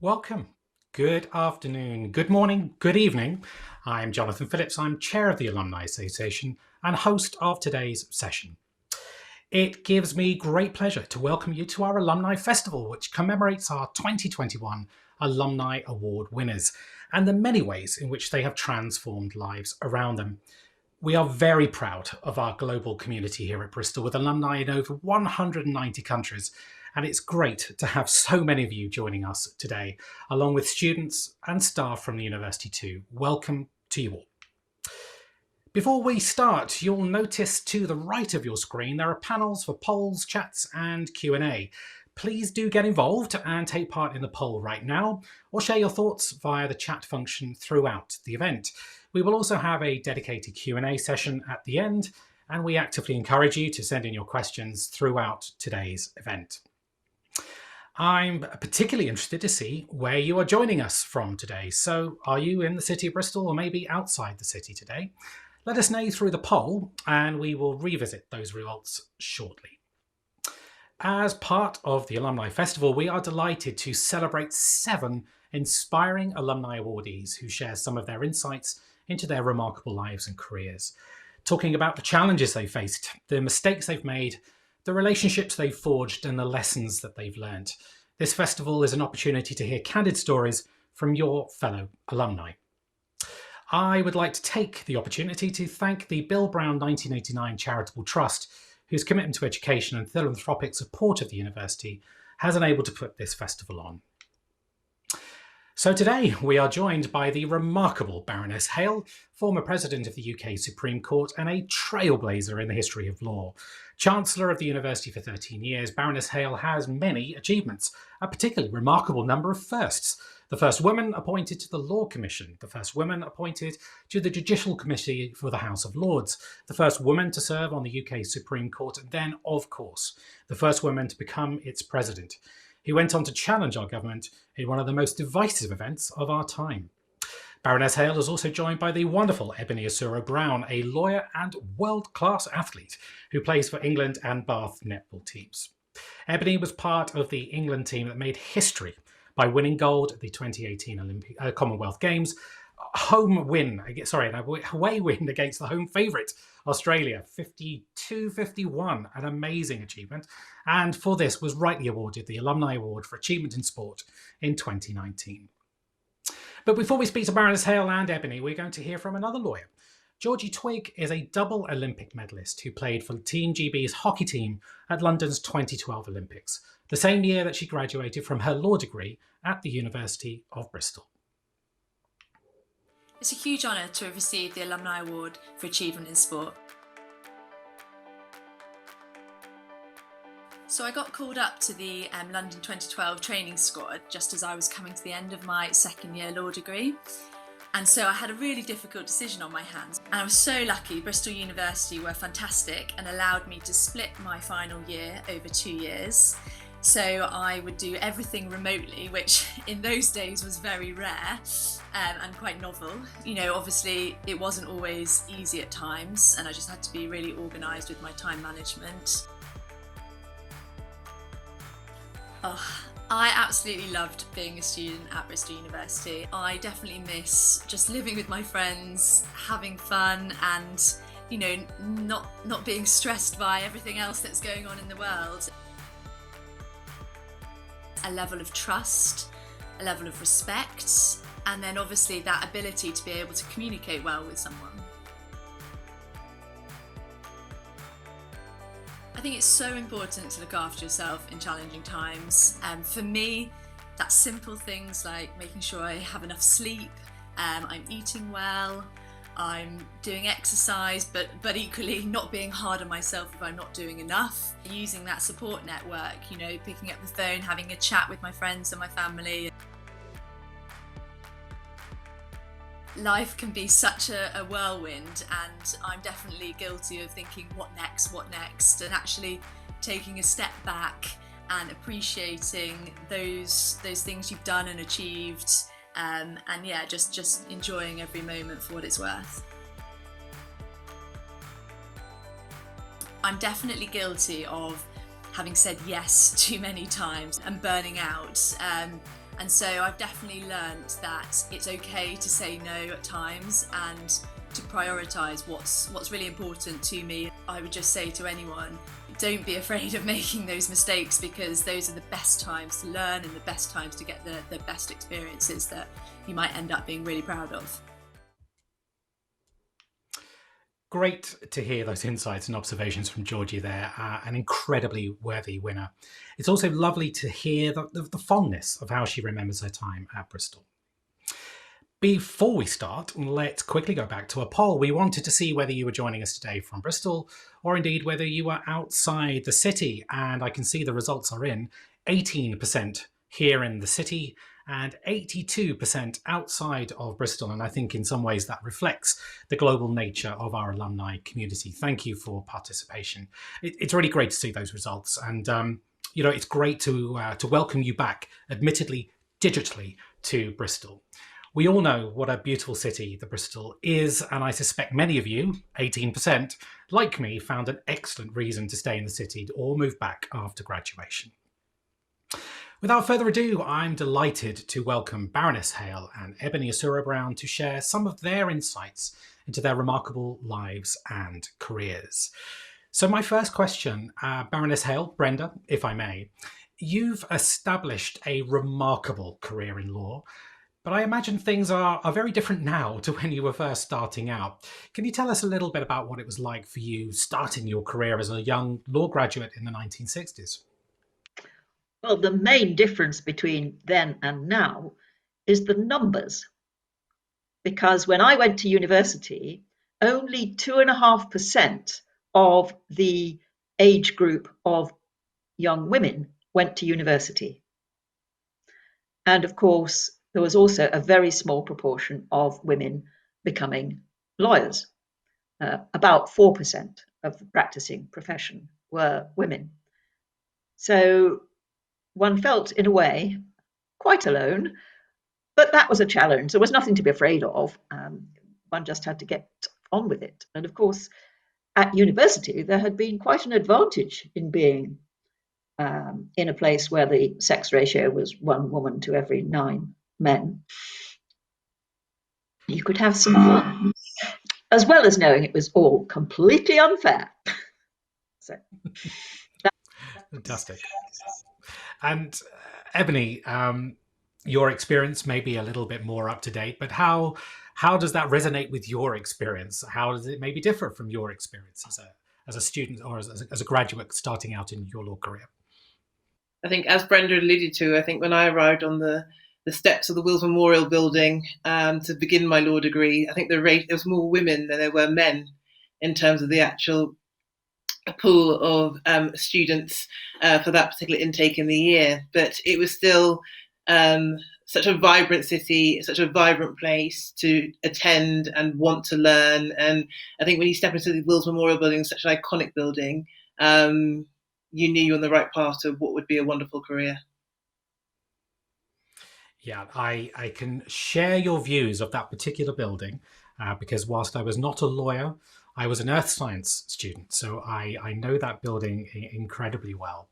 Welcome. Good afternoon, good morning, good evening. I'm Jonathan Phillips. I'm chair of the Alumni Association and host of today's session. It gives me great pleasure to welcome you to our Alumni Festival, which commemorates our 2021 Alumni Award winners and the many ways in which they have transformed lives around them. We are very proud of our global community here at Bristol, with alumni in over 190 countries. And it's great to have so many of you joining us today, along with students and staff from the university too. Welcome to you all. Before we start, you'll notice to the right of your screen, there are panels for polls, chats and Q&A. Please do get involved and take part in the poll right now, or share your thoughts via the chat function throughout the event. We will also have a dedicated Q&A session at the end, and we actively encourage you to send in your questions throughout today's event. I'm particularly interested to see where you are joining us from today. So are you in the city of Bristol or maybe outside the city today? Let us know through the poll and we will revisit those results shortly. As part of the Alumni Festival, we are delighted to celebrate 7 inspiring alumni awardees who share some of their insights into their remarkable lives and careers, talking about the challenges they faced, the mistakes they've made, the relationships they've forged and the lessons that they've learned. This festival is an opportunity to hear candid stories from your fellow alumni. I would like to take the opportunity to thank the Bill Brown 1989 Charitable Trust, whose commitment to education and philanthropic support of the university has enabled to put this festival on. So today we are joined by the remarkable Baroness Hale, former President of the UK Supreme Court and a trailblazer in the history of law. Chancellor of the university for 13 years, Baroness Hale has many achievements, a particularly remarkable number of firsts. The first woman appointed to the Law Commission, the first woman appointed to the Judicial Committee for the House of Lords, the first woman to serve on the UK Supreme Court, and then, of course, the first woman to become its president. He went on to challenge our government in one of the most divisive events of our time. Baroness Hale is also joined by the wonderful Eboni Usoro-Brown, a lawyer and world-class athlete who plays for England and Bath netball teams. Eboni was part of the England team that made history by winning gold at the 2018 Commonwealth Games, away win against the home favourite, Australia, 52-51, an amazing achievement, and for this was rightly awarded the Alumni Award for Achievement in Sport in 2019. But before we speak to Baroness Hale and Eboni, we're going to hear from another lawyer. Georgie Twigg is a double Olympic medalist who played for Team GB's hockey team at London's 2012 Olympics, the same year that she graduated from her law degree at the University of Bristol. It's a huge honour to have received the Alumni Award for Achievement in Sport. So I got called up to the London 2012 training squad just as I was coming to the end of my second year law degree. And so I had a really difficult decision on my hands. And I was so lucky, Bristol University were fantastic and allowed me to split my final year over 2 years. So I would do everything remotely, which in those days was very rare and quite novel. You know, obviously it wasn't always easy at times and I just had to be really organised with my time management. I absolutely loved being a student at Bristol University. I definitely miss just living with my friends, having fun and, you know, not being stressed by everything else that's going on in the world. A level of trust, a level of respect, and then obviously that ability to be able to communicate well with someone. I think it's so important to look after yourself in challenging times. For me, that's simple things like making sure I have enough sleep, I'm eating well, I'm doing exercise, but equally not being hard on myself if I'm not doing enough. Using that support network, you know, picking up the phone, having a chat with my friends and my family. Life can be such a whirlwind and I'm definitely guilty of thinking what next, and actually taking a step back and appreciating those things you've done and achieved, and yeah, just enjoying every moment for what it's worth. I'm definitely guilty of having said yes too many times and burning out. And so I've definitely learnt that it's okay to say no at times and to prioritise what's really important to me. I would just say to anyone, don't be afraid of making those mistakes, because those are the best times to learn and the best times to get the best experiences that you might end up being really proud of. Great to hear those insights and observations from Georgie there, an incredibly worthy winner. It's also lovely to hear the fondness of how she remembers her time at Bristol. Before we start, let's quickly go back to a poll. We wanted to see whether you were joining us today from Bristol, or indeed whether you were outside the city. And I can see the results are in 18% here in the city and 82% outside of Bristol. And I think in some ways that reflects the global nature of our alumni community. Thank you for participation. It's really great to see those results. And, it's great to welcome you back, admittedly digitally, to Bristol. We all know what a beautiful city the Bristol is, and I suspect many of you, 18%, like me, found an excellent reason to stay in the city or move back after graduation. Without further ado, I'm delighted to welcome Baroness Hale and Eboni Usoro-Brown to share some of their insights into their remarkable lives and careers. So my first question, Baroness Hale, Brenda, if I may, you've established a remarkable career in law, but I imagine things are very different now to when you were first starting out. Can you tell us a little bit about what it was like for you starting your career as a young law graduate in the 1960s? Well, the main difference between then and now is the numbers. Because when I went to university, only 2.5% of the age group of young women went to university. And of course, there was also a very small proportion of women becoming lawyers. About 4% of the practicing profession were women. So one felt, in a way, quite alone, but that was a challenge. There was nothing to be afraid of. One just had to get on with it. And of course, at university, there had been quite an advantage in being in a place where the sex ratio was 1 woman to every 9 men. You could have some fun, as well as knowing it was all completely unfair. So, Fantastic. And Eboni, your experience may be a little bit more up to date, but how does that resonate with your experience? How does it maybe differ from your experience as a student or as a graduate starting out in your law career? I think, as Brenda alluded to, I think when I arrived on the steps of the Wills Memorial Building to begin my law degree, I think there was more women than there were men in terms of the actual pool of students for that particular intake in the year. But it was still such a vibrant city, such a vibrant place to attend and want to learn. And I think when you step into the Wills Memorial Building, such an iconic building, you knew you were on the right path of what would be a wonderful career. Yeah, I can share your views of that particular building because whilst I was not a lawyer, I was an earth science student. So I know that building incredibly well.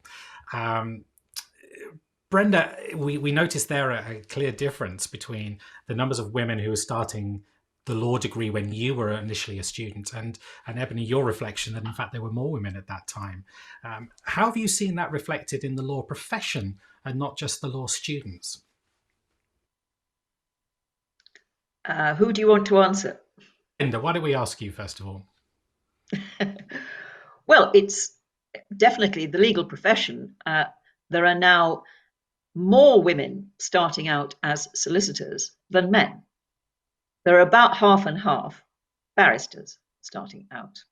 Brenda, we noticed there a clear difference between the numbers of women who were starting the law degree when you were initially a student and Eboni, your reflection that in fact there were more women at that time. How have you seen that reflected in the law profession and not just the law students? Who do you want to answer? Brenda, why don't we ask you first of all? Well, it's definitely the legal profession. There are now more women starting out as solicitors than men. There are about half and half barristers starting out.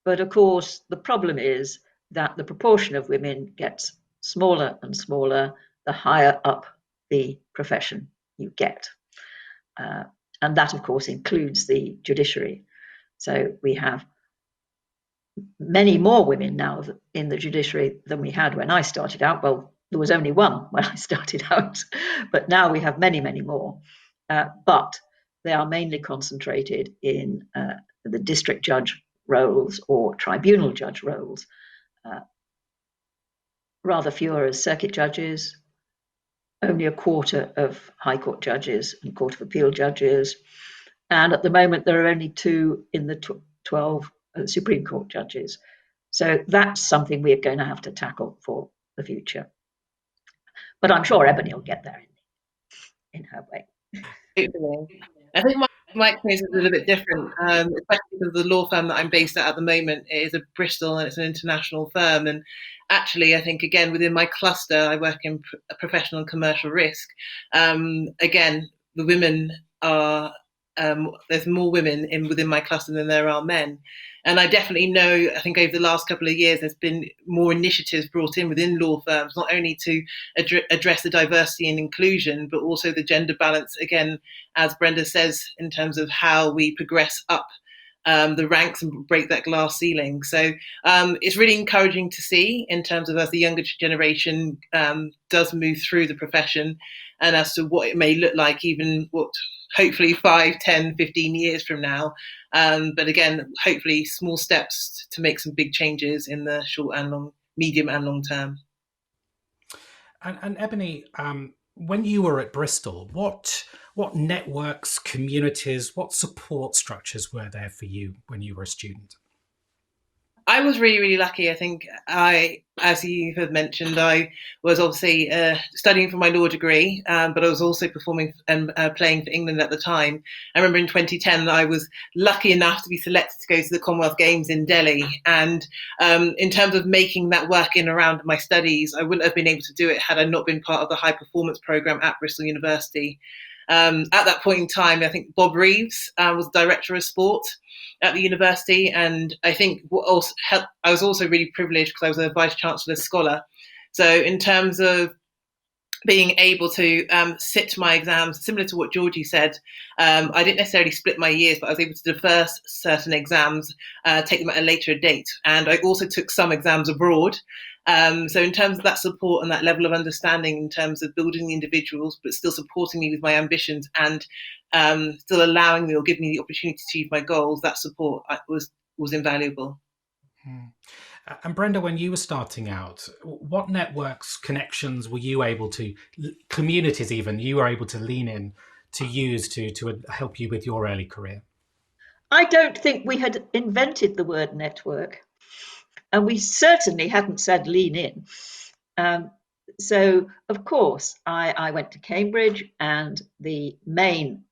But of course, the problem is that the proportion of women gets smaller and smaller the higher up the profession you get. And that, of course, includes the judiciary. So we have many more women now in the judiciary than we had when I started out. Well, there was only one when I started out, but now we have many, many more. But they are mainly concentrated in the district judge roles or tribunal judge roles. Rather fewer as circuit judges, only a quarter of High Court judges and Court of Appeal judges. And at the moment, there are only 2 in the 12 Supreme Court judges. So that's something we're going to have to tackle for the future. But I'm sure Eboni will get there in her way. I think my experience is a little bit different, especially because the law firm that I'm based at the moment is a Bristol, and it's an international firm. And actually, I think, again, within my cluster, I work in professional and commercial risk. Again, the women are, there's more women within my cluster than there are men. And I definitely know, I think over the last couple of years, there's been more initiatives brought in within law firms, not only to address the diversity and inclusion, but also the gender balance, again, as Brenda says, in terms of how we progress up the ranks and break that glass ceiling. So it's really encouraging to see in terms of as the younger generation does move through the profession, and as to what it may look like, even what hopefully 5, 10, 15 years from now. But again, hopefully small steps to make some big changes in the short and long, medium and long term. And Eboni, when you were at Bristol, what networks, communities, what support structures were there for you when you were a student? I was really, really lucky. I think as you have mentioned, I was obviously studying for my law degree, but I was also performing and playing for England at the time. I remember in 2010, I was lucky enough to be selected to go to the Commonwealth Games in Delhi. And in terms of making that work in around my studies, I wouldn't have been able to do it had I not been part of the high performance programme at Bristol University. At that point in time, I think Bob Reeves was director of sport at the university, and I think what also helped, I was also really privileged because I was a vice chancellor scholar. So in terms of being able to sit my exams, similar to what Georgie said, I didn't necessarily split my years, but I was able to defer certain exams, take them at a later date. And I also took some exams abroad. So in terms of that support and that level of understanding in terms of building the individuals, but still supporting me with my ambitions and still allowing me or giving me the opportunity to achieve my goals, that support was invaluable. And Brenda, when you were starting out, what networks, connections were you able to, communities even, you were able to lean in to use to help you with your early career? I don't think we had invented the word network, and we certainly hadn't said lean in. So, of course, I went to Cambridge, and the main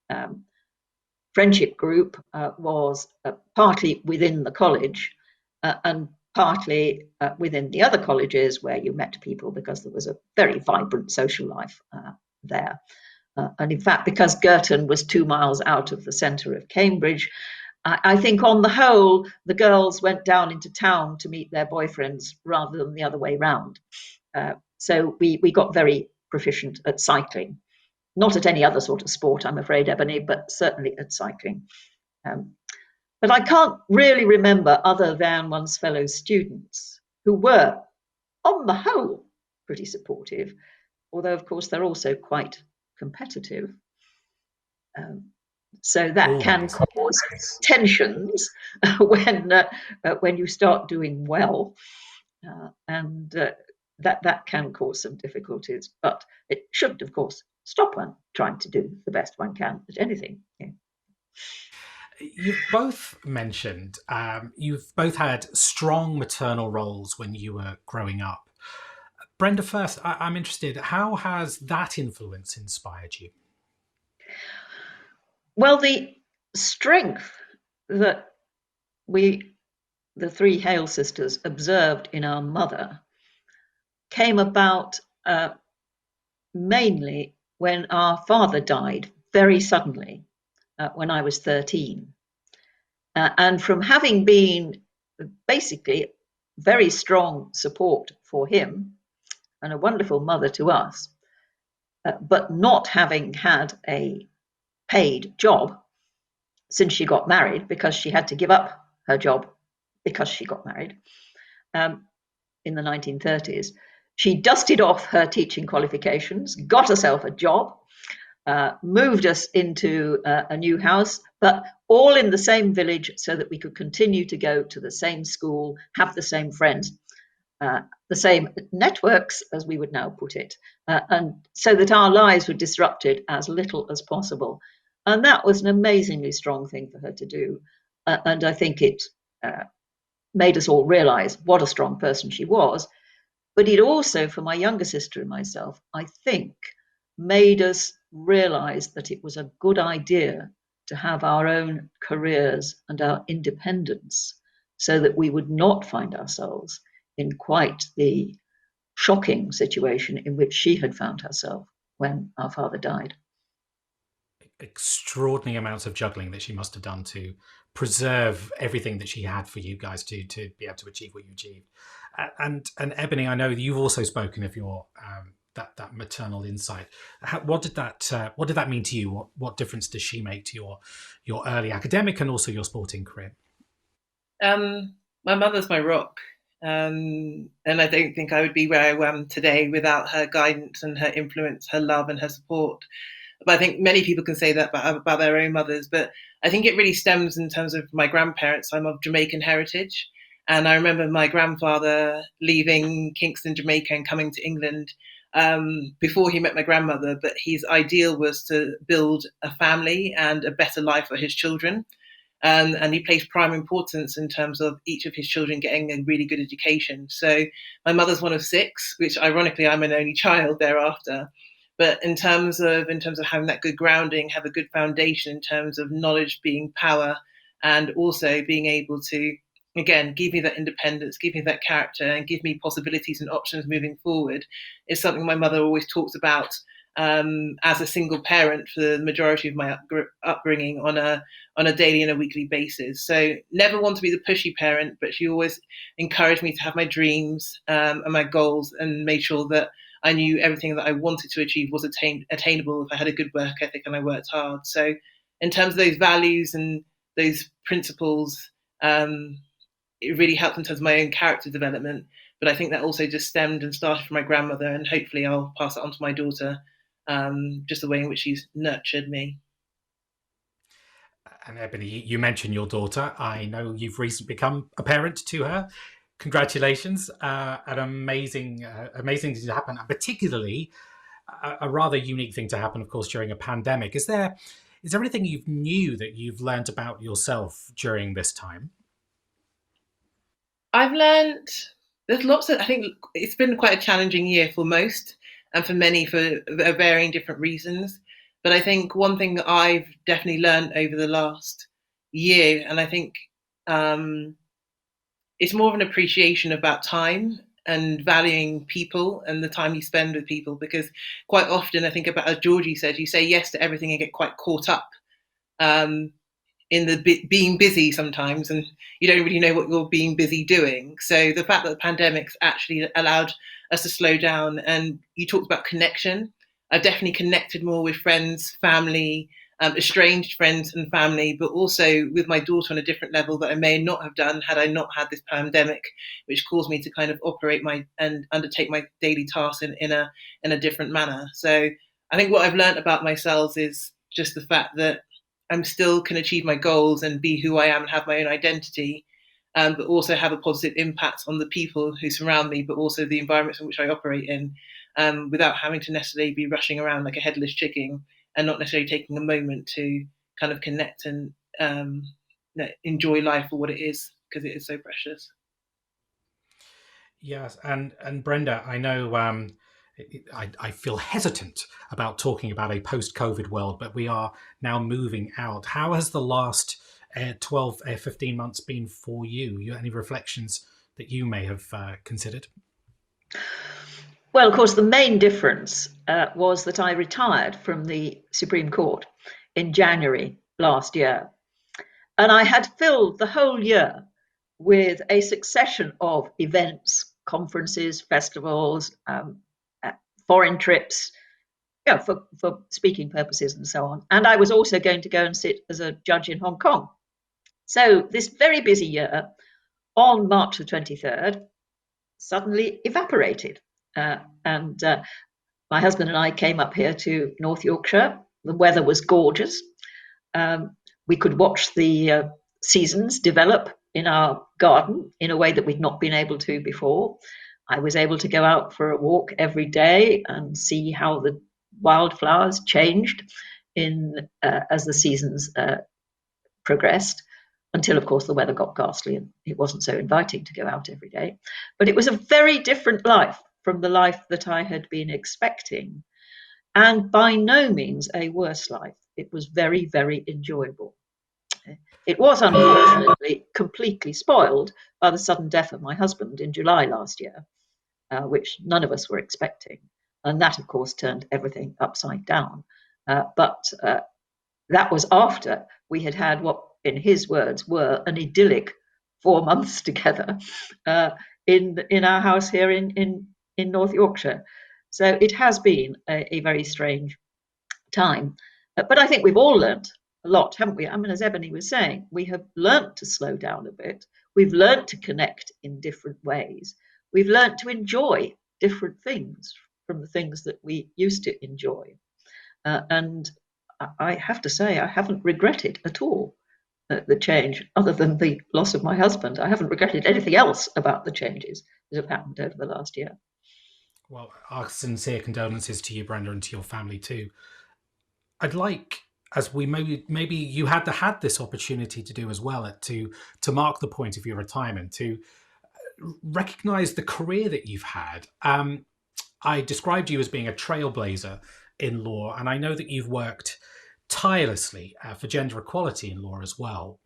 friendship group was partly within the college and partly within the other colleges where you met people, because there was a very vibrant social life there. And in fact, because Girton was 2 miles out of the centre of Cambridge, I think on the whole, the girls went down into town to meet their boyfriends rather than the other way round. So we got very proficient at cycling. Not at any other sort of sport, I'm afraid, Eboni, but certainly at cycling. But I can't really remember, other than one's fellow students, who were, on the whole, pretty supportive, although, of course, they're also quite competitive. So that can cause tensions when you start doing well, and that can cause some difficulties. But it shouldn't, of course, stop one trying to do the best one can at anything. Yeah. You've both mentioned, you've both had strong maternal roles when you were growing up. Brenda, first, I'm interested, how has that influence inspired you? Well, the strength that the 3 Hale sisters, observed in our mother came about mainly when our father died very suddenly, when I was 13. And from having been basically very strong support for him and a wonderful mother to us, but not having had a paid job since she got married, because she had to give up her job because she got married in the 1930s. She dusted off her teaching qualifications, got herself a job, moved us into a new house, but all in the same village, so that we could continue to go to the same school, have the same friends. the same networks, as we would now put it, and so that our lives were disrupted as little as possible. And that was an amazingly strong thing for her to do. And I think it made us all realize what a strong person she was. But it also, for my younger sister and myself, I think, made us realize that it was a good idea to have our own careers and our independence so that we would not find ourselves in quite the shocking situation in which she had found herself when our father died. Extraordinary amounts of juggling that she must have done to preserve everything that she had for you guys to be able to achieve what you achieved. And Eboni, I know you've also spoken of your that maternal insight. What did that mean to you? What difference does she make to your early academic and also your sporting career? My mother's my rock. And I don't think I would be where I am today without her guidance and her influence, her love and her support. But I think many people can say that about their own mothers. But I think it really stems in terms of my grandparents. I'm of Jamaican heritage. And I remember my grandfather leaving Kingston, Jamaica, and coming to England before he met my grandmother. But his ideal was to build a family and a better life for his children. And he placed prime importance in terms of each of his children getting a really good education. So my mother's one of 6, which ironically I'm an only child thereafter. But in terms of having that good grounding, have a good foundation in terms of knowledge being power, and also being able to, again, give me that independence, give me that character, and give me possibilities and options moving forward, is something my mother always talks about as a single parent for the majority of my upbringing on a daily and a weekly basis. So never want to be the pushy parent, but she always encouraged me to have my dreams and my goals, and made sure that I knew everything that I wanted to achieve was attainable if I had a good work ethic and I worked hard. So in terms of those values and those principles, it really helped in terms of my own character development. But I think that also just stemmed and started from my grandmother, and hopefully I'll pass it on to my daughter, just the way in which she's nurtured me. And Eboni, you mentioned your daughter. I know you've recently become a parent to her. Congratulations! An amazing thing to happen, and particularly a rather unique thing to happen, of course, during a pandemic. Is there anything that you've learned about yourself during this time? I've learned there's lots of. I think it's been quite a challenging year for most, and for many for varying different reasons. But I think one thing that I've definitely learned over the last year, and I think it's more of an appreciation about time and valuing people and the time you spend with people. Because quite often, I think about, as Georgie said, you say yes to everything and get quite caught up in the being busy sometimes, and you don't really know what you're being busy doing. So the fact that the pandemic's actually allowed us to slow down, and you talked about connection. I've definitely connected more with friends, family, estranged friends and family, but also with my daughter on a different level that I may not have done had I not had this pandemic, which caused me to kind of operate and undertake my daily tasks in a different manner. So I think what I've learned about myself is just the fact that I'm still can achieve my goals and be who I am and have my own identity, but also have a positive impact on the people who surround me, but also the environments in which I operate in, without having to necessarily be rushing around like a headless chicken, and not necessarily taking a moment to kind of connect and enjoy life for what it is, because it is so precious. Yes, and Brenda, I know I feel hesitant about talking about a post-COVID world, but we are now moving out. How has the last 12, 15 months been for you? Any reflections that you may have considered? Well, of course, the main difference was that I retired from the Supreme Court in January last year. And I had filled the whole year with a succession of events, conferences, festivals, foreign trips, for speaking purposes and so on. And I was also going to go and sit as a judge in Hong Kong. So this very busy year, on March the 23rd, suddenly evaporated. And my husband and I came up here to North Yorkshire. The weather was gorgeous. We could watch the seasons develop in our garden in a way that we'd not been able to before. I was able to go out for a walk every day and see how the wildflowers changed as the seasons progressed, until, of course, the weather got ghastly and it wasn't so inviting to go out every day. But it was a very different life from the life that I had been expecting, and by no means a worse life. It was very, very enjoyable. It was unfortunately completely spoiled by the sudden death of my husband in July last year, which none of us were expecting. And that, of course, turned everything upside down. But that was after we had had what, in his words, were an idyllic 4 months together in our house here in North Yorkshire. So it has been a very strange time. But I think we've all learnt a lot, haven't we? I mean, as Eboni was saying, we have learnt to slow down a bit. We've learnt to connect in different ways. We've learnt to enjoy different things from the things that we used to enjoy. And I have to say, I haven't regretted at all the change, other than the loss of my husband. I haven't regretted anything else about the changes that have happened over the last year. Well, our sincere condolences to you, Brenda, and to your family too. I'd like, as we maybe you had this opportunity to do as well, to mark the point of your retirement, to recognise the career that you've had. I described you as being a trailblazer in law, and I know that you've worked tirelessly for gender equality in law as well.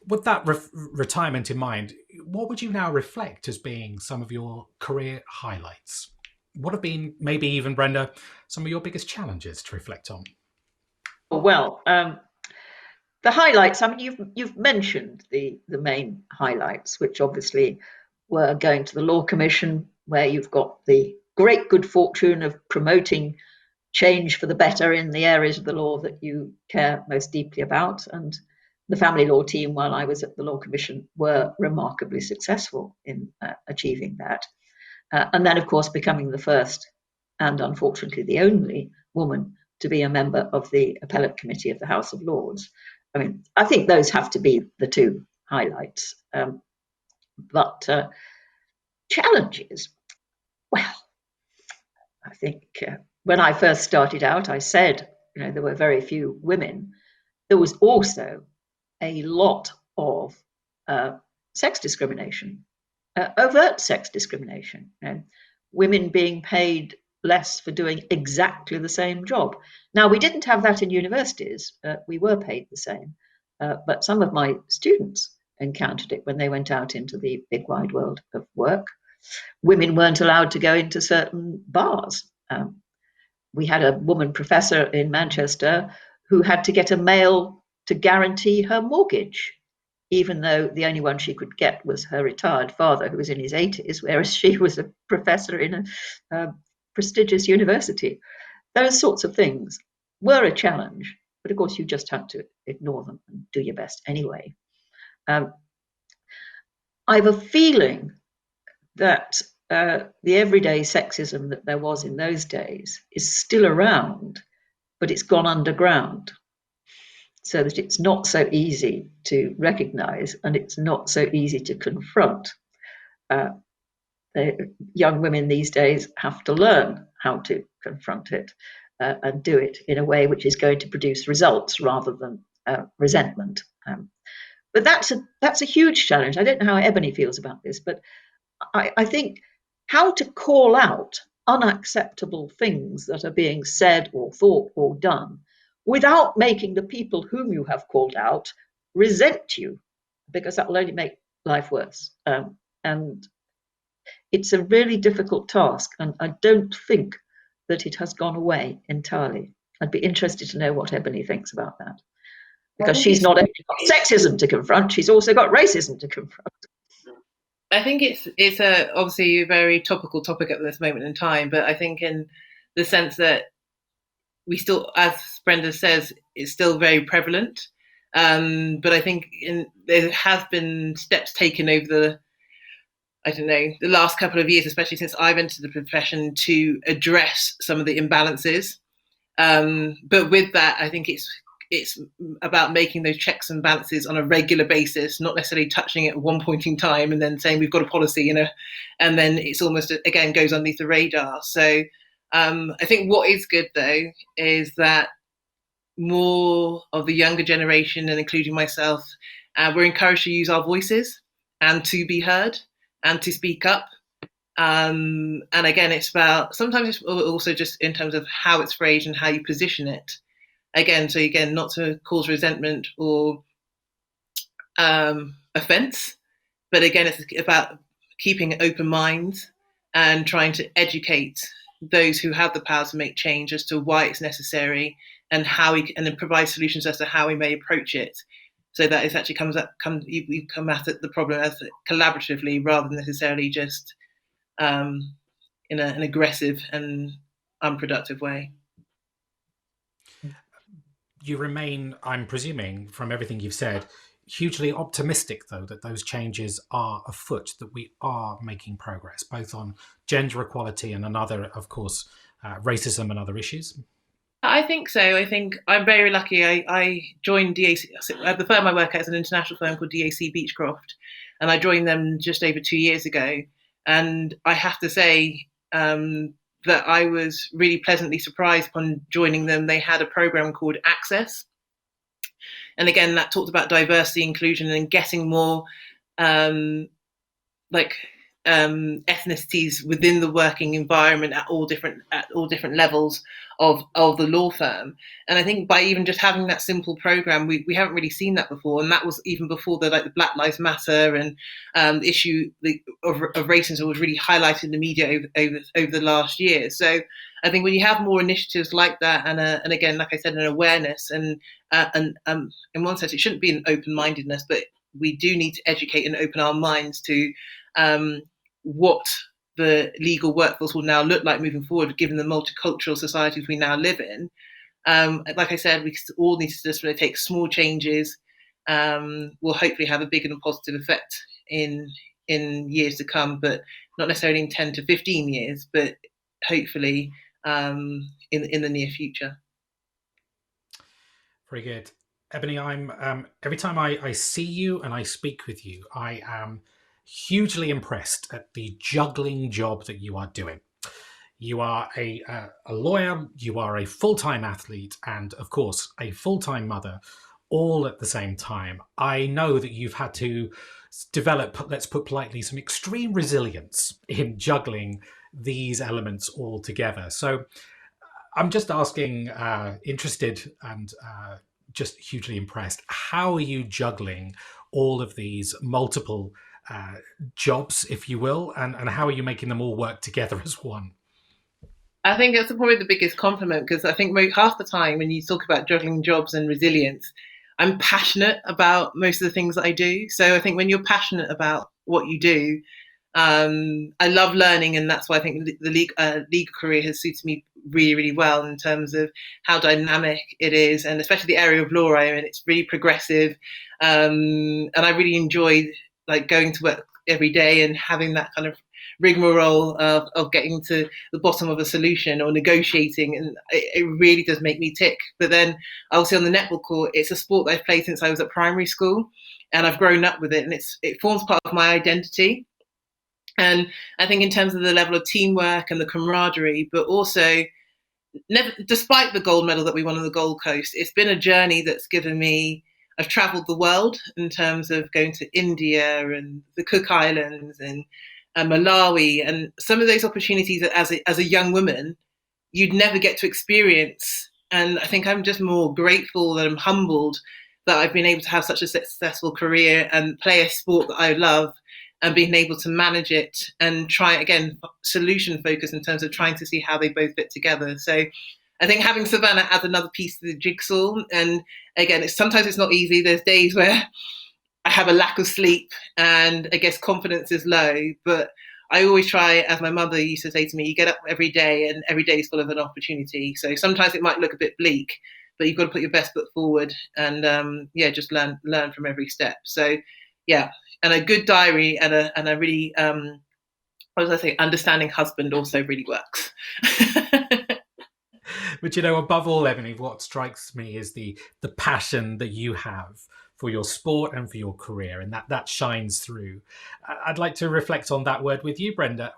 With that retirement in mind, what would you now reflect as being some of your career highlights? What have been, maybe even, Brenda, some of your biggest challenges to reflect on? Well, the highlights, I mean, you've mentioned the main highlights, which obviously were going to the Law Commission, where you've got the great good fortune of promoting change for the better in the areas of the law that you care most deeply about. And the family law team, while I was at the Law Commission, were remarkably successful in achieving that. And then, of course, becoming the first and unfortunately the only woman to be a member of the Appellate Committee of the House of Lords. I mean, I think those have to be the two highlights. But challenges, well, I think when I first started out, I said, there were very few women. There was also a lot of sex discrimination, overt sex discrimination, women being paid less for doing exactly the same job. Now, we didn't have that in universities. We were paid the same. But some of my students encountered it when they went out into the big wide world of work. Women weren't allowed to go into certain bars. We had a woman professor in Manchester who had to get a male to guarantee her mortgage, even though the only one she could get was her retired father, who was in his 80s, whereas she was a professor in a prestigious university. Those sorts of things were a challenge, but of course you just had to ignore them and do your best anyway. I have a feeling that the everyday sexism that there was in those days is still around, but it's gone underground, so that it's not so easy to recognise and it's not so easy to confront. Young women these days have to learn how to confront it and do it in a way which is going to produce results rather than resentment. But that's a huge challenge. I don't know how Eboni feels about this, but I think how to call out unacceptable things that are being said or thought or done without making the people whom you have called out resent you, because that will only make life worse. And it's a really difficult task, and I don't think that it has gone away entirely. I'd be interested to know what Eboni thinks about that, because she's not only got sexism to confront, she's also got racism to confront. I think it's obviously a very topical topic at this moment in time, but I think in the sense that we still, as Brenda says, it's still very prevalent. But I think there have been steps taken over the last couple of years, especially since I've entered the profession, to address some of the imbalances. But with that, I think it's it's about making those checks and balances on a regular basis, not necessarily touching it at one point in time and then saying we've got a policy, and then it's almost, again, goes underneath the radar. So I think what is good, though, is that more of the younger generation, and including myself, we're encouraged to use our voices and to be heard and to speak up. And again, it's about, sometimes it's also just in terms of how it's phrased and how you position it. Again, not to cause resentment or offence, but again, it's about keeping open minds and trying to educate those who have the power to make change as to why it's necessary and how and then provide solutions as to how we may approach it, so that it actually you come at the problem as collaboratively rather than necessarily just in an aggressive and unproductive way. You remain, I'm presuming, from everything you've said, hugely optimistic, though, that those changes are afoot, that we are making progress, both on gender equality and another, of course, racism and other issues. I think so. I think I'm very lucky. I joined DAC. The firm I work at is an international firm called DAC Beechcroft, and I joined them just over 2 years ago. And I have to say that I was really pleasantly surprised upon joining them. They had a program called Access. And again, that talked about diversity, inclusion, and getting more ethnicities within the working environment at all different levels of the law firm. And I think by even just having that simple program, we haven't really seen that before. And that was even before the Black Lives Matter and the issue of racism was really highlighted in the media over the last year. So I think when you have more initiatives like that, and again, like I said, an awareness, and in one sense, it shouldn't be an open-mindedness, but we do need to educate and open our minds to what the legal workforce will now look like moving forward, given the multicultural societies we now live in. Like I said, we all need to just take small changes. Will hopefully have a big and positive effect in years to come, but not necessarily in 10 to 15 years, but hopefully in the near future. Very good. Eboni, I'm every time I see you and I speak with you, I am hugely impressed at the juggling job that you are doing. You are a lawyer, you are a full-time athlete, and of course, a full-time mother, all at the same time. I know that you've had to develop, let's put politely, some extreme resilience in juggling these elements all together. So I'm just asking, interested and just hugely impressed, how are you juggling all of these multiple jobs, if you will, and how are you making them all work together as one? I think it's probably the biggest compliment, because I think half the time when you talk about juggling jobs and resilience, I'm passionate about most of the things that I do. So I think when you're passionate about what you do, I love learning, and that's why I think the legal career has suited me really, really well in terms of how dynamic it is, and especially the area of law I'm in. It's really progressive, and I really enjoy going to work every day and having that kind of rigmarole of getting to the bottom of a solution or negotiating, and it really does make me tick. But then obviously on the netball court, it's a sport that I've played since I was at primary school, and I've grown up with it, and it forms part of my identity. And I think in terms of the level of teamwork and the camaraderie, but also despite the gold medal that we won on the Gold Coast, it's been a journey that's given me, I've travelled the world in terms of going to India and the Cook Islands and Malawi, and some of those opportunities that as a young woman, you'd never get to experience. And I think I'm just more grateful and I'm humbled that I've been able to have such a successful career and play a sport that I love, and being able to manage it and try, again, solution focus in terms of trying to see how they both fit together. So I think having Savannah adds another piece to the jigsaw. And again, sometimes it's not easy. There's days where I have a lack of sleep and I guess confidence is low, but I always try, as my mother used to say to me, you get up every day and every day is full of an opportunity. So sometimes it might look a bit bleak, but you've got to put your best foot forward and just learn from every step. So yeah, and a good diary and a really, understanding husband also really works. But above all, Eboni, what strikes me is the passion that you have for your sport and for your career, and that shines through. I'd like to reflect on that word with you, Brenda.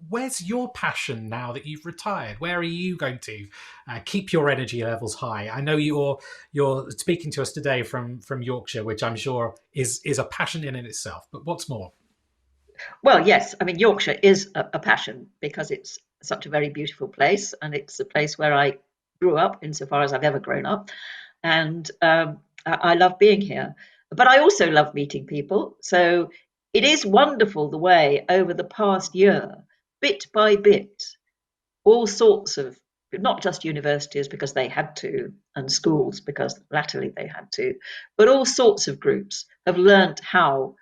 Where's your passion now that you've retired? Where are you going to keep your energy levels high? I know you're speaking to us today from Yorkshire, which I'm sure is a passion in itself. But what's more? Well, yes, I mean, Yorkshire is a passion because it's such a very beautiful place, and it's a place where I grew up insofar as I've ever grown up. And I love being here. But I also love meeting people. So it is wonderful the way over the past year, bit by bit, all sorts of, not just universities because they had to, and schools because latterly they had to, but all sorts of groups have learnt how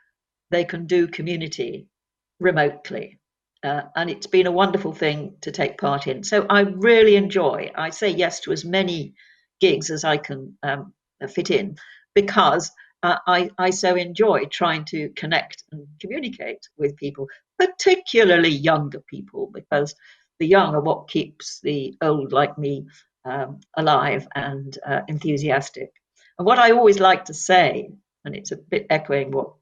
they can do community remotely. And it's been a wonderful thing to take part in. So I really enjoy, I say yes to as many gigs as I can fit in, because I so enjoy trying to connect and communicate with people, particularly younger people, because the young are what keeps the old like me alive and enthusiastic. And what I always like to say, and it's a bit echoing what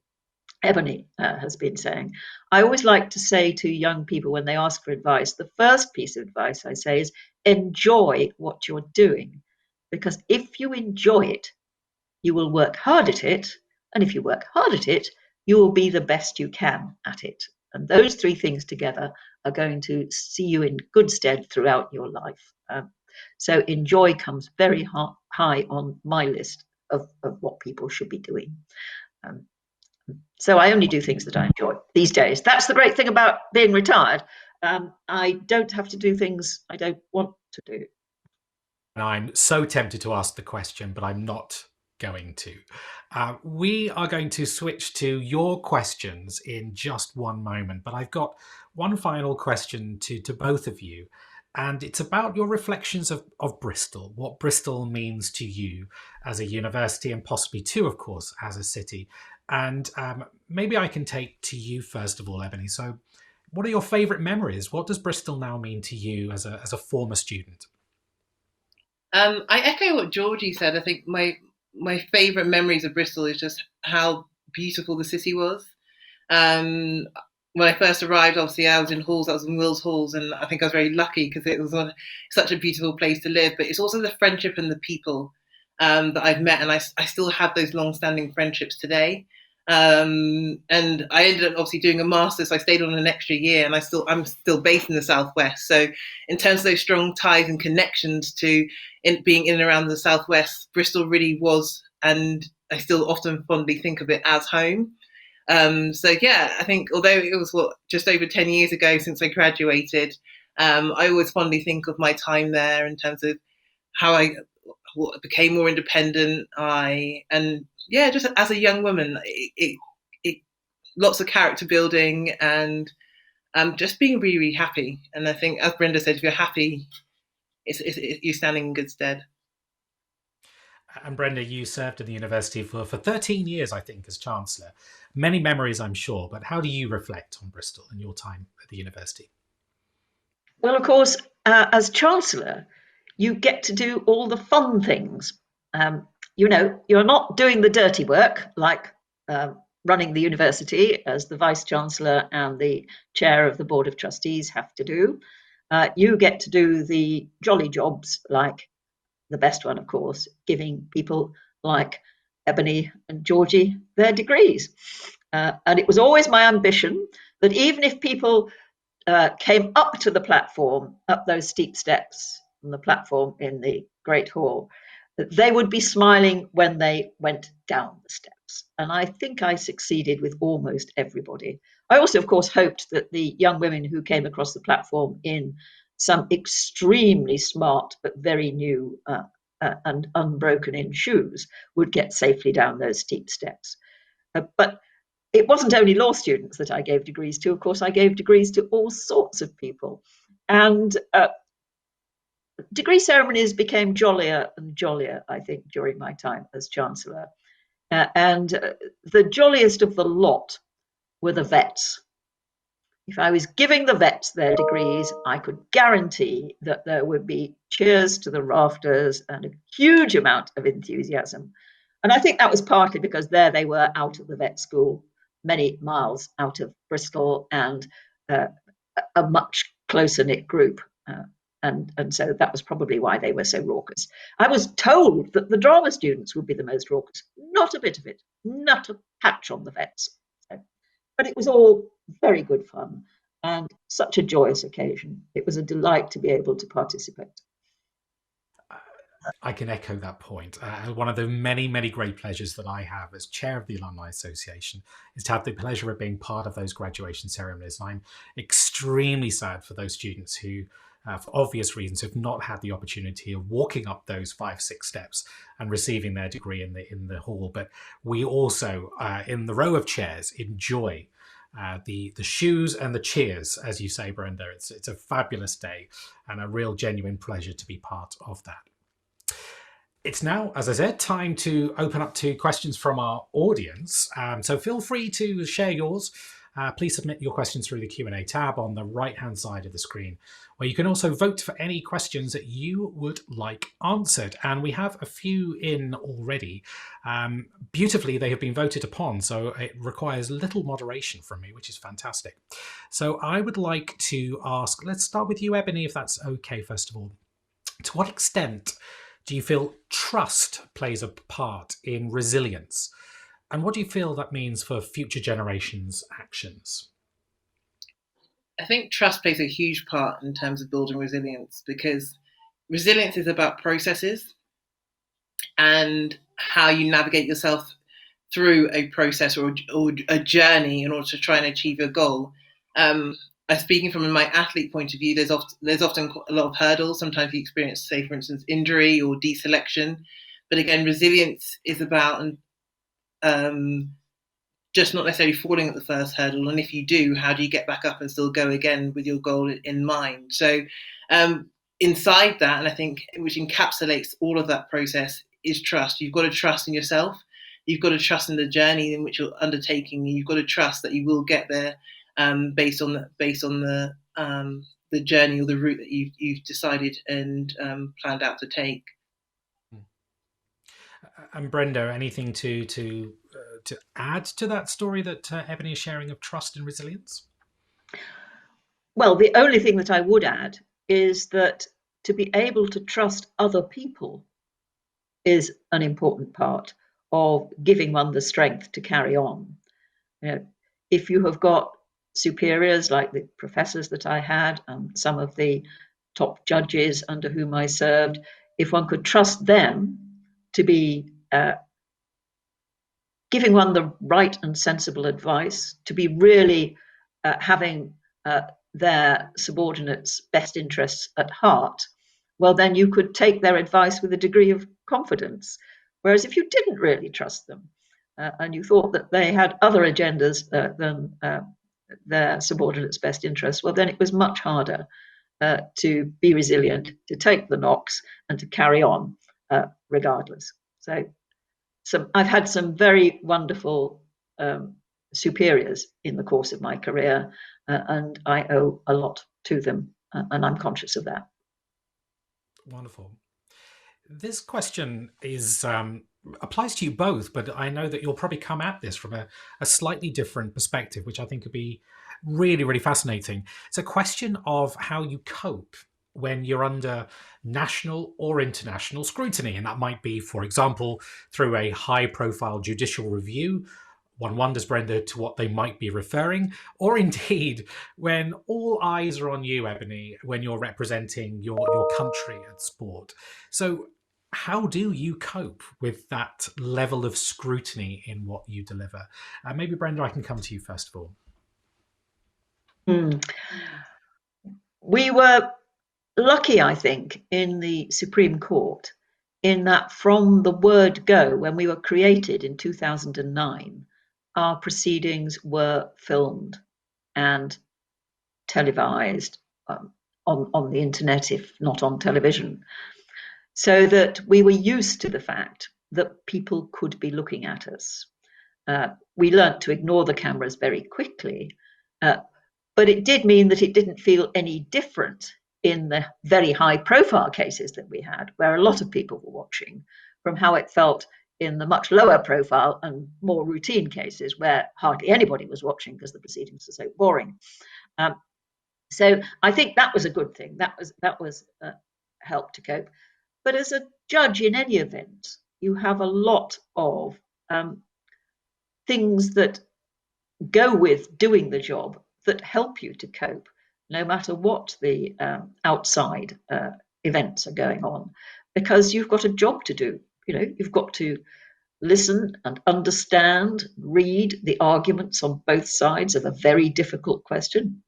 Eboni has been saying, I always like to say to young people when they ask for advice, the first piece of advice I say is enjoy what you're doing. Because if you enjoy it, you will work hard at it. And if you work hard at it, you will be the best you can at it. And those three things together are going to see you in good stead throughout your life. So enjoy comes very high on my list of what people should be doing. So I only do things that I enjoy these days. That's the great thing about being retired. I don't have to do things I don't want to do. And I'm so tempted to ask the question, but I'm not going to. We are going to switch to your questions in just one moment, but I've got one final question to both of you. And it's about your reflections of Bristol, what Bristol means to you as a university and possibly too, of course, as a city. And maybe I can take to you first of all, Eboni. So what are your favourite memories? What does Bristol now mean to you as a former student? I echo what Georgie said. I think my favourite memories of Bristol is just how beautiful the city was. When I first arrived, obviously I was in halls, I was in Will's halls, and I think I was very lucky because it was such a beautiful place to live. But it's also the friendship and the people that I've met, and I still have those long-standing friendships today. And I ended up obviously doing a master's, so I stayed on an extra year, and I'm still based in the Southwest. So in terms of those strong ties and connections to being in and around the Southwest, Bristol really was, and I still often fondly think of it as home. So yeah, I think although it was just over 10 years ago since I graduated, I always fondly think of my time there in terms of how I became more independent. Just as a young woman, it lots of character building and just being really, really happy. And I think, as Brenda said, if you're happy, you're standing in good stead. And Brenda, you served in the university for 13 years, I think, as Chancellor. Many memories, I'm sure, but how do you reflect on Bristol and your time at the university? Well, of course, as Chancellor, you get to do all the fun things. You're not doing the dirty work like running the university, as the Vice-Chancellor and the Chair of the Board of Trustees have to do. You get to do the jolly jobs, like the best one, of course, giving people like Eboni and Georgie their degrees. And it was always my ambition that even if people came up to the platform, up those steep steps on the platform in the Great Hall, that they would be smiling when they went down the steps. And I think I succeeded with almost everybody. I also, of course, hoped that the young women who came across the platform in some extremely smart but very new and unbroken in shoes would get safely down those steep steps. But it wasn't only law students that I gave degrees to. Of course, I gave degrees to all sorts of people. And degree ceremonies became jollier and jollier, I think, during my time as Chancellor. And the jolliest of the lot were the vets. if I was giving the vets their degrees, I could guarantee that there would be cheers to the rafters and a huge amount of enthusiasm. And I think that was partly because there they were out of the vet school, many miles out of Bristol, and a much closer knit group. And so that was probably why they were so raucous. I was told that the drama students would be the most raucous. Not a bit of it, not a patch on the vets. So, but it was all very good fun and such a joyous occasion. It was a delight to be able to participate. I can echo that point. One of the many, many great pleasures that I have as chair of the Alumni Association is to have the pleasure of being part of those graduation ceremonies. And I'm extremely sad for those students who, for obvious reasons, have not had the opportunity of walking up those 5-6 steps and receiving their degree in the hall. But we also, in the row of chairs, enjoy the shoes and the cheers, as you say, Brenda. It's a fabulous day and a real genuine pleasure to be part of that. It's now, as I said, time to open up to questions from our audience. So feel free to share yours. Please submit your questions through the Q&A tab on the right-hand side of the screen, where you can also vote for any questions that you would like answered. And we have a few in already. Beautifully, they have been voted upon, so it requires little moderation from me, which is fantastic. So I would like to ask, let's start with you, Eboni, if that's okay, first of all. To what extent do you feel trust plays a part in resilience? And what do you feel that means for future generations' actions? I think trust plays a huge part in terms of building resilience, because resilience is about processes and how you navigate yourself through a process or a journey in order to try and achieve your goal. Speaking from my athlete point of view, there's often a lot of hurdles. Sometimes you experience, say, for instance, injury or deselection. But again, resilience is about just not necessarily falling at the first hurdle. And if you do, how do you get back up and still go again with your goal in mind? So inside that, and I think which encapsulates all of that process, is trust. You've got to trust in yourself. You've got to trust in the journey in which you're undertaking. You've got to trust that you will get there. Based on the journey or the route that you've decided and planned out to take. And Brenda, anything to add to that story that Eboni is sharing of trust and resilience? Well, the only thing that I would add is that to be able to trust other people is an important part of giving one the strength to carry on. You know, if you have got superiors like the professors that I had and some of the top judges under whom I served, if one could trust them to be giving one the right and sensible advice, to be really having their subordinates' best interests at heart, well, then you could take their advice with a degree of confidence. Whereas if you didn't really trust them and you thought that they had other agendas than their subordinates' best interests, well, then it was much harder to be resilient, to take the knocks, and to carry on regardless. So I've had some very wonderful superiors in the course of my career, and I owe a lot to them, and I'm conscious of that. Wonderful. This question is applies to you both, but I know that you'll probably come at this from a slightly different perspective, which I think would be really, really fascinating. It's a question of how you cope when you're under national or international scrutiny. And that might be, for example, through a high-profile judicial review. One wonders, Brenda, to what they might be referring, or indeed when all eyes are on you, Eboni, when you're representing your country at sport. So how do you cope with that level of scrutiny in what you deliver? Maybe, Brenda, I can come to you first of all. We were lucky, I think, in the Supreme Court, in that from the word go, when we were created in 2009, our proceedings were filmed and televised on the internet, if not on television, so that we were used to the fact that people could be looking at us. We learnt to ignore the cameras very quickly, But it did mean that it didn't feel any different in the very high profile cases that we had, where a lot of people were watching, from how it felt in the much lower profile and more routine cases where hardly anybody was watching because the proceedings were so boring. So I think that was a good thing. That was help to cope. But as a judge in any event, you have a lot of things that go with doing the job that help you to cope, no matter what the outside events are going on, because you've got a job to do. You've got to listen and understand, read the arguments on both sides of a very difficult question.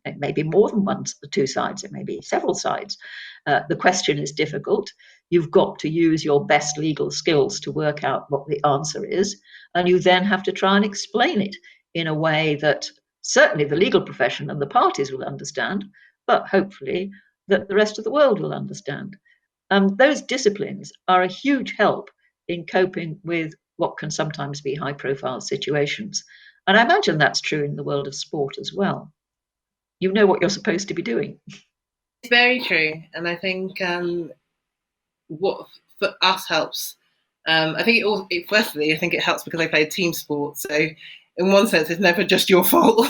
It may be more than two sides, it may be several sides. The question is difficult. You've got to use your best legal skills to work out what the answer is, and you then have to try and explain it in a way that certainly the legal profession and the parties will understand, but hopefully that the rest of the world will understand. Those disciplines are a huge help in coping with what can sometimes be high-profile situations. And I imagine that's true in the world of sport as well. You know what you're supposed to be doing. It's very true. And I think what for us helps, I think firstly, I think it helps because I play team sport. So in one sense, it's never just your fault.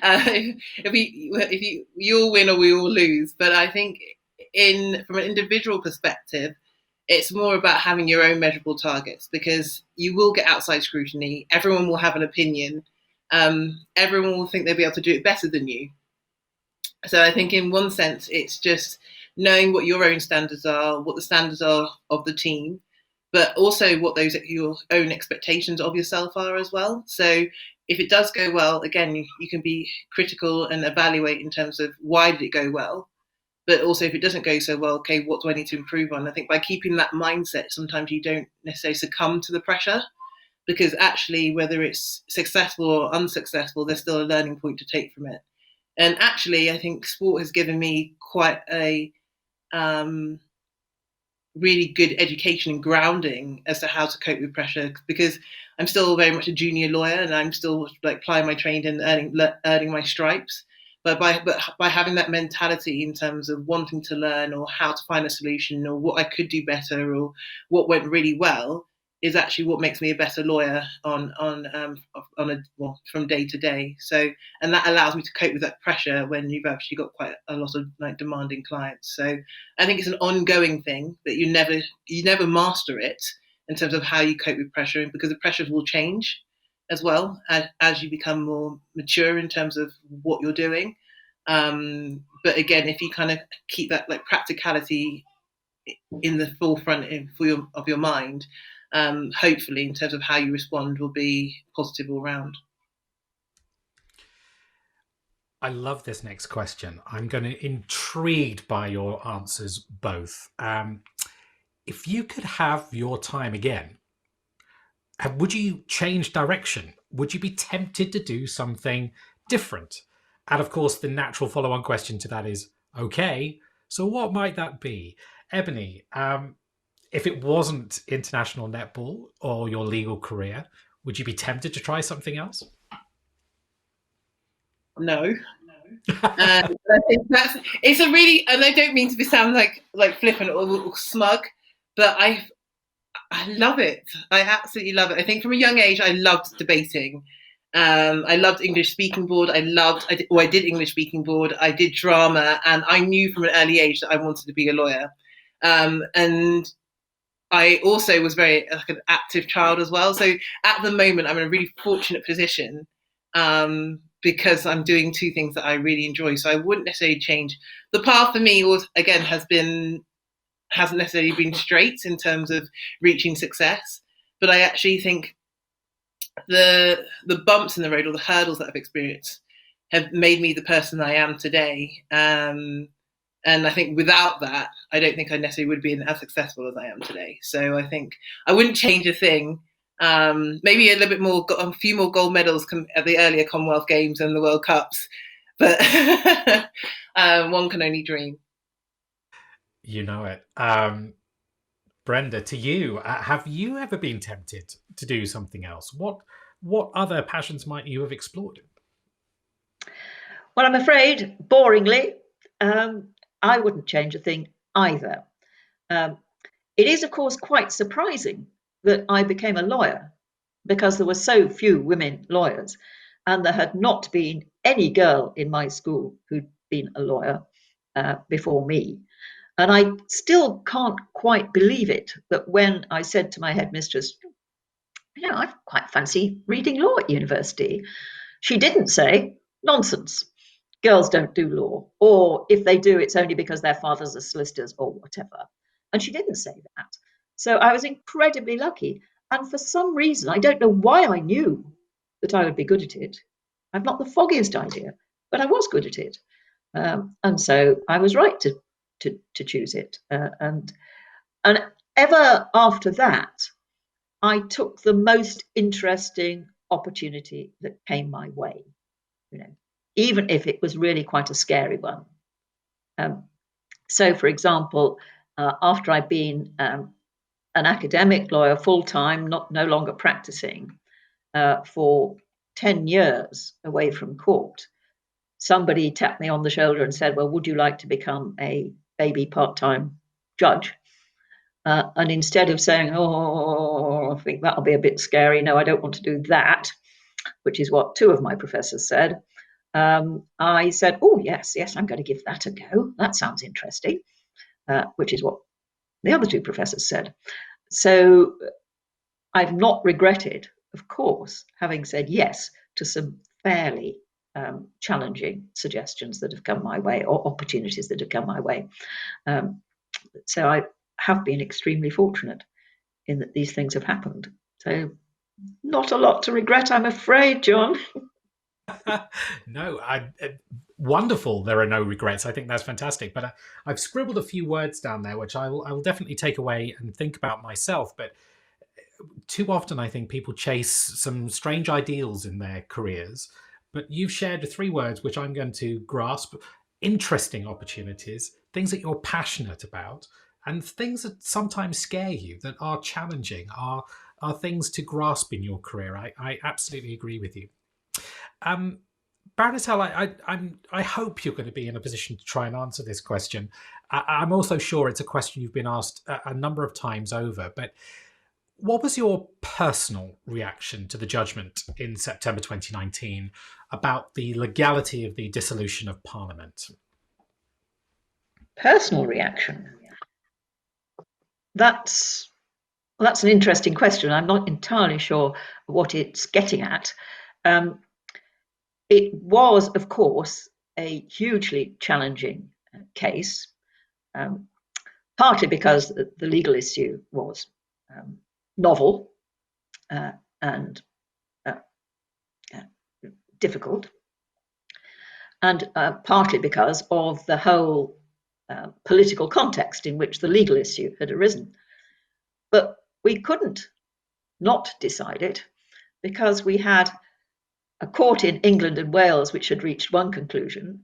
If you all win or we all lose. But I think from an individual perspective, it's more about having your own measurable targets, because you will get outside scrutiny. Everyone will have an opinion. Everyone will think they'll be able to do it better than you. So I think in one sense, it's just knowing what your own standards are, what the standards are of the team, but also what your own expectations of yourself are as well. So if it does go well, again, you can be critical and evaluate in terms of why did it go well. But also, if it doesn't go so well, okay, what do I need to improve on? I think by keeping that mindset, sometimes you don't necessarily succumb to the pressure, because actually, whether it's successful or unsuccessful, there's still a learning point to take from it. And actually, I think sport has given me quite a really good education and grounding as to how to cope with pressure, because I'm still very much a junior lawyer and I'm still plying my trade and earning my stripes. But by having that mentality in terms of wanting to learn or how to find a solution or what I could do better or what went really well is actually what makes me a better lawyer from day to day. So, and that allows me to cope with that pressure when you've actually got quite a lot of demanding clients. So I think it's an ongoing thing that you never master it in terms of how you cope with pressure, because the pressures will change as well as you become more mature in terms of what you're doing. But again, if you kind of keep that practicality in the forefront of your mind, hopefully in terms of how you respond will be positive all round. I love this next question. I'm going to intrigued by your answers both. If you could have your time again, would you change direction? Would you be tempted to do something different? And of course, the natural follow-on question to that is, okay, so what might that be? Eboni, if it wasn't international netball or your legal career, would you be tempted to try something else? No. I think it's a really, and I don't mean to sound like flippant or smug, but I love it. I absolutely love it. I think from a young age, I loved debating. I loved English speaking board. I did English speaking board. I did drama, and I knew from an early age that I wanted to be a lawyer. And I also was very an active child as well. So at the moment, I'm in a really fortunate position because I'm doing two things that I really enjoy. So I wouldn't necessarily change. The path for me hasn't necessarily been straight in terms of reaching success, but I actually think the bumps in the road or the hurdles that I've experienced have made me the person I am today. And I think without that, I don't think I necessarily would be as successful as I am today. So I think I wouldn't change a thing. Maybe a little bit more, a few more gold medals at the earlier Commonwealth Games and the World Cups, but one can only dream. You know it. Brenda, to you, have you ever been tempted to do something else? What other passions might you have explored? Well, I'm afraid, boringly, I wouldn't change a thing either. It is, of course, quite surprising that I became a lawyer because there were so few women lawyers, and there had not been any girl in my school who'd been a lawyer before me. And I still can't quite believe it that when I said to my headmistress, I quite fancy reading law at university, she didn't say, nonsense, girls don't do law, or if they do, it's only because their fathers are solicitors or whatever. And she didn't say that. So I was incredibly lucky. And for some reason, I don't know why I knew that I would be good at it. I've not the foggiest idea, but I was good at it. And so I was right to choose it. And ever after that, I took the most interesting opportunity that came my way, even if it was really quite a scary one. So, for example, after I'd been an academic lawyer full-time, no longer practicing, for 10 years away from court, somebody tapped me on the shoulder and said, well, would you like to become a baby part-time judge? And instead of saying, I think that'll be a bit scary, no, I don't want to do that, which is what two of my professors said, I said, oh, yes, I'm going to give that a go. That sounds interesting, which is what the other two professors said. So I've not regretted, of course, having said yes to some fairly challenging suggestions that have come my way, or opportunities that have come my way. So I have been extremely fortunate in that these things have happened. So not a lot to regret, I'm afraid, John. No, wonderful. There are no regrets. I think that's fantastic. But I've scribbled a few words down there, which I will definitely take away and think about myself. But too often, I think people chase some strange ideals in their careers. But you've shared 3 words, which I'm going to grasp: interesting opportunities, things that you're passionate about, and things that sometimes scare you, that are challenging, are things to grasp in your career. I absolutely agree with you. Baroness Hale, I hope you're going to be in a position to try and answer this question. I'm also sure it's a question you've been asked a number of times over, but what was your personal reaction to the judgment in September 2019 about the legality of the dissolution of Parliament? Personal reaction? That's an interesting question. I'm not entirely sure what it's getting at. It was, of course, a hugely challenging case, partly because the legal issue was novel and difficult, and partly because of the whole political context in which the legal issue had arisen. But we couldn't not decide it because we had a court in England and Wales which had reached one conclusion,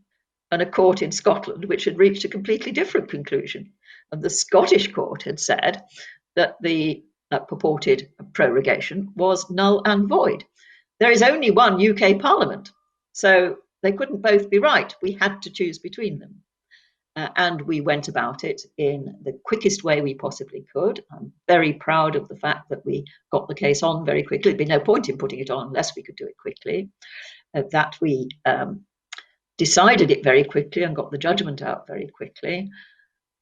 and a court in Scotland which had reached a completely different conclusion. And the Scottish court had said that the purported prorogation was null and void. There is only one UK Parliament, so they couldn't both be right. We had to choose between them. And we went about it in the quickest way we possibly could. I'm very proud of the fact that we got the case on very quickly. There'd be no point in putting it on unless we could do it quickly. That we decided it very quickly and got the judgment out very quickly.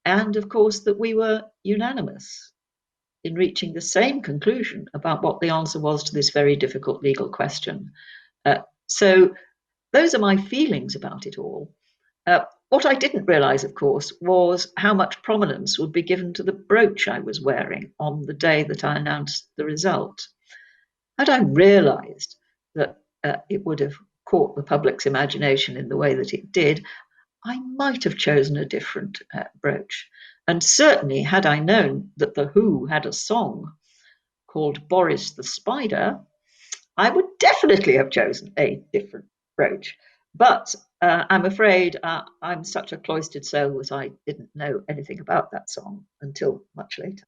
And of course, that we were unanimous in reaching the same conclusion about what the answer was to this very difficult legal question. So those are my feelings about it all. What I didn't realise, of course, was how much prominence would be given to the brooch I was wearing on the day that I announced the result. Had I realised that it would have caught the public's imagination in the way that it did, I might have chosen a different brooch. And certainly, had I known that The Who had a song called Boris the Spider, I would definitely have chosen a different brooch. But I'm afraid I'm such a cloistered soul that I didn't know anything about that song until much later.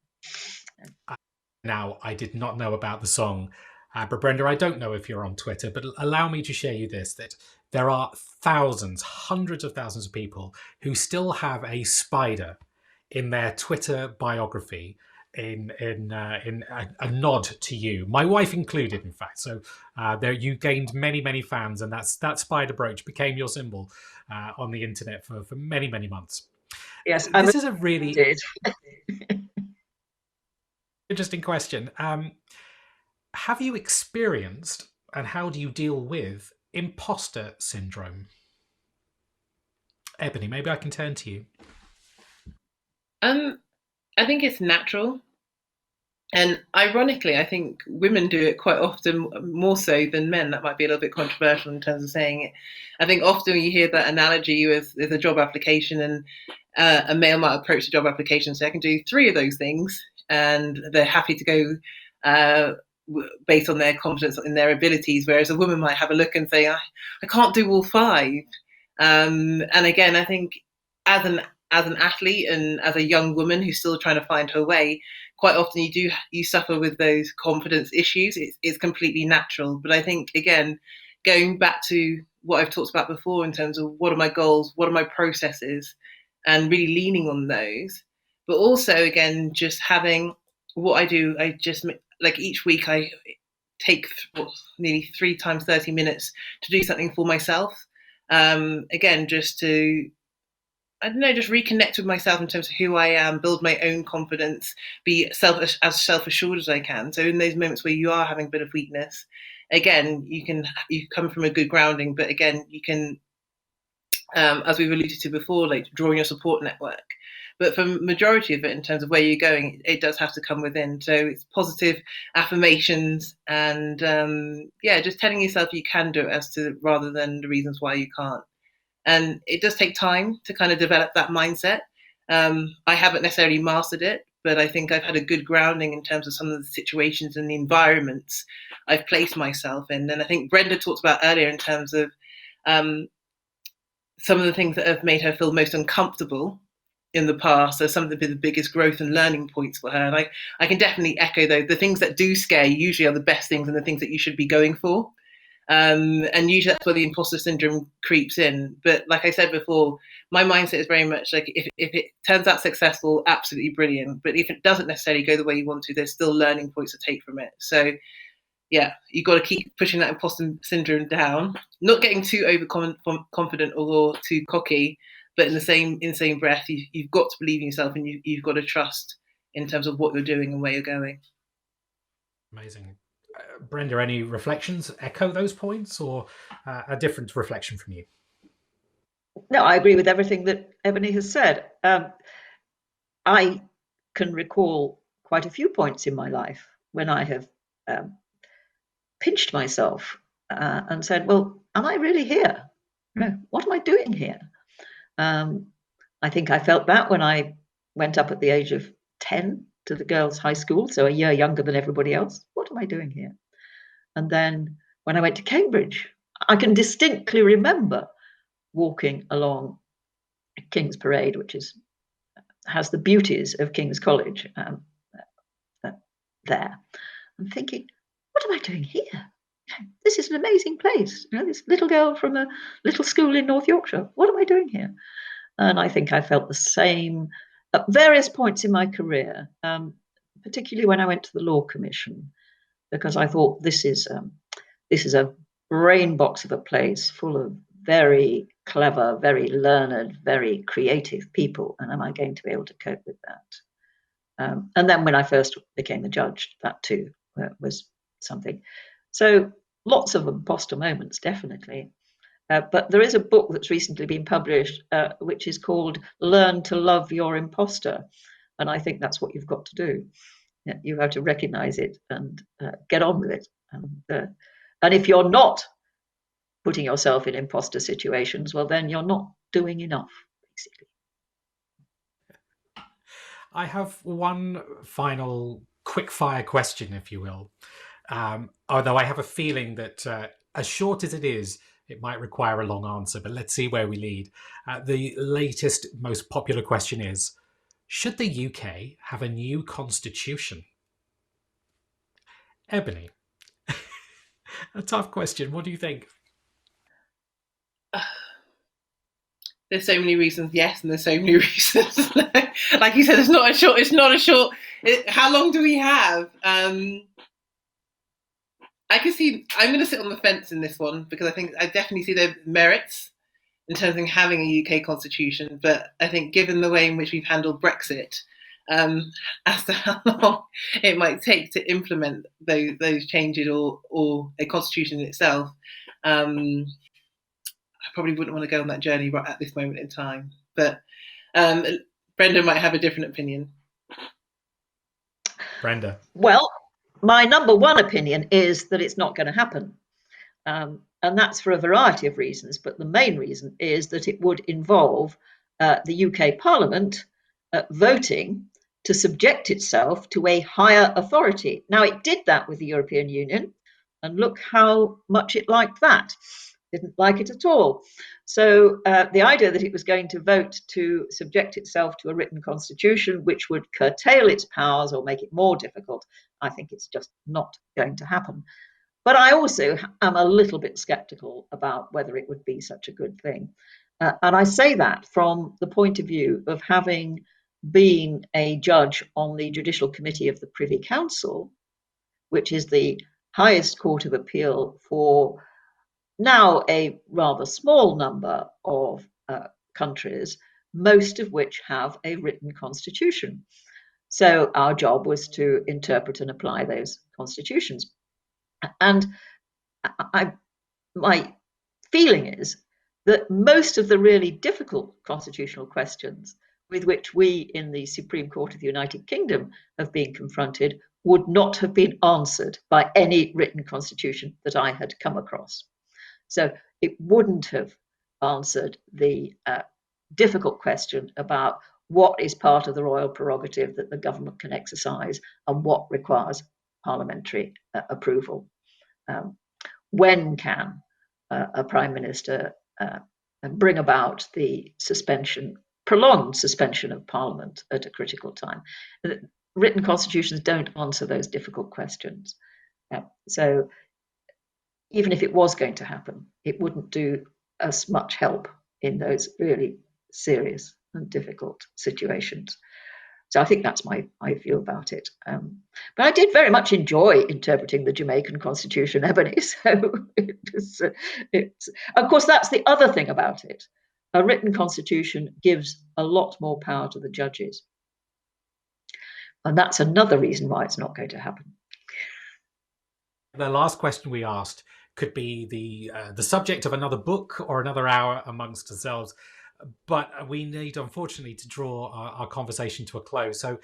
Now, I did not know about the song. But Brenda, I don't know if you're on Twitter, but allow me to share you this, that there are thousands, hundreds of thousands of people who still have a spider in their Twitter biography in a nod to you, my wife included, in fact. So there you gained many fans, and that spider brooch became your symbol on the internet for many months. Yes, this is a really did. interesting question. Have you experienced, and how do you deal with, imposter syndrome? Eboni, maybe I can turn to you. I think it's natural. And ironically, I think women do it quite often more so than men. That might be a little bit controversial in terms of saying it. I think often you hear that analogy with a job application, and a male might approach the job application and say, I can do 3 of those things. And they're happy to go based on their confidence in their abilities. Whereas a woman might have a look and say, I can't do all 5. And again, I think as an athlete and as a young woman who's still trying to find her way, quite often you suffer with those confidence issues. It's completely natural. But I think, again, going back to what I've talked about before in terms of what are my goals, what are my processes, and really leaning on those. But also, again, just having what I do, I just, like, each week I take nearly 3 times 30 minutes to do something for myself. Again, just to, I don't know, just reconnect with myself in terms of who I am, build my own confidence, be as self-assured as I can. So in those moments where you are having a bit of weakness, again, you come from a good grounding, but again, you can, as we've alluded to before, like drawing your support network. But for majority of it, in terms of where you're going, it does have to come within. So it's positive affirmations and just telling yourself you can do it rather than the reasons why you can't. And it does take time to kind of develop that mindset. I haven't necessarily mastered it, but I think I've had a good grounding in terms of some of the situations and the environments I've placed myself in. And I think Brenda talked about earlier in terms of some of the things that have made her feel most uncomfortable in the past are some of the biggest growth and learning points for her. And I can definitely echo those. The things that do scare you usually are the best things and the things that you should be going for. And usually that's where the imposter syndrome creeps in. But like I said before, my mindset is very much like, if it turns out successful, absolutely brilliant. But if it doesn't necessarily go the way you want to, there's still learning points to take from it. So yeah, you've got to keep pushing that imposter syndrome down, not getting too overconfident or too cocky, but in the same breath, you've got to believe in yourself, and you've got to trust in terms of what you're doing and where you're going. Amazing. Brenda, any reflections echo those points, or a different reflection from you? No, I agree with everything that Eboni has said. I can recall quite a few points in my life when I have pinched myself and said, well, am I really here? What am I doing here? I think I felt that when I went up at the age of 10 to the girls' high school, so a year younger than everybody else. What am I doing here? And then when I went to Cambridge, I can distinctly remember walking along King's Parade, which has the beauties of King's College there, and thinking, what am I doing here? This is an amazing place. This little girl from a little school in North Yorkshire. What am I doing here? And I think I felt the same at various points in my career, particularly when I went to the Law Commission, because I thought this is a brain box of a place full of very clever, very learned, very creative people, and am I going to be able to cope with that? And then when I first became a judge, that too was something. So lots of imposter moments, definitely. But there is a book that's recently been published, which is called Learn to Love Your Imposter. And I think that's what you've got to do. You have to recognize it and get on with it. And if you're not putting yourself in imposter situations, well, then you're not doing enough, basically. I have one final quick fire question, if you will. Although I have a feeling that as short as it is, it might require a long answer, but let's see where we lead. The latest, most popular question is, should the UK have a new constitution? Eboni. A tough question. What do you think? There's so many reasons, yes, and there's so many reasons. Like you said, it's not a short. How long do we have? I can see. I'm going to sit on the fence in this one because I think I definitely see the merits in terms of having a UK constitution. But I think, given the way in which we've handled Brexit, as to how long it might take to implement those changes or a constitution in itself, I probably wouldn't want to go on that journey right at this moment in time. But Brenda might have a different opinion. Brenda. Well, my number one opinion is that it's not going to happen. And that's for a variety of reasons. But the main reason is that it would involve the UK Parliament voting to subject itself to a higher authority. Now, it did that with the European Union, and look how much it liked that. Didn't like it at all. So the idea that it was going to vote to subject itself to a written constitution, which would curtail its powers or make it more difficult, I think it's just not going to happen. But I also am a little bit sceptical about whether it would be such a good thing. And I say that from the point of view of having been a judge on the Judicial Committee of the Privy Council, which is the highest court of appeal for now a rather small number of countries, most of which have a written constitution. So our job was to interpret and apply those constitutions. And my feeling is that most of the really difficult constitutional questions with which we in the Supreme Court of the United Kingdom have been confronted would not have been answered by any written constitution that I had come across. So it wouldn't have answered the difficult question about what is part of the royal prerogative that the government can exercise and what requires parliamentary approval. When can a prime minister bring about the prolonged suspension of parliament at a critical time? Written constitutions don't answer those difficult questions. So even if it was going to happen, it wouldn't do us much help in those really serious and difficult situations. So I think that's my view about it. But I did very much enjoy interpreting the Jamaican Constitution, Eboni. So it's of course, that's the other thing about it. A written constitution gives a lot more power to the judges. And that's another reason why it's not going to happen. The last question we asked could be the subject of another book or another hour amongst ourselves. But we need, unfortunately, to draw our conversation to a close. So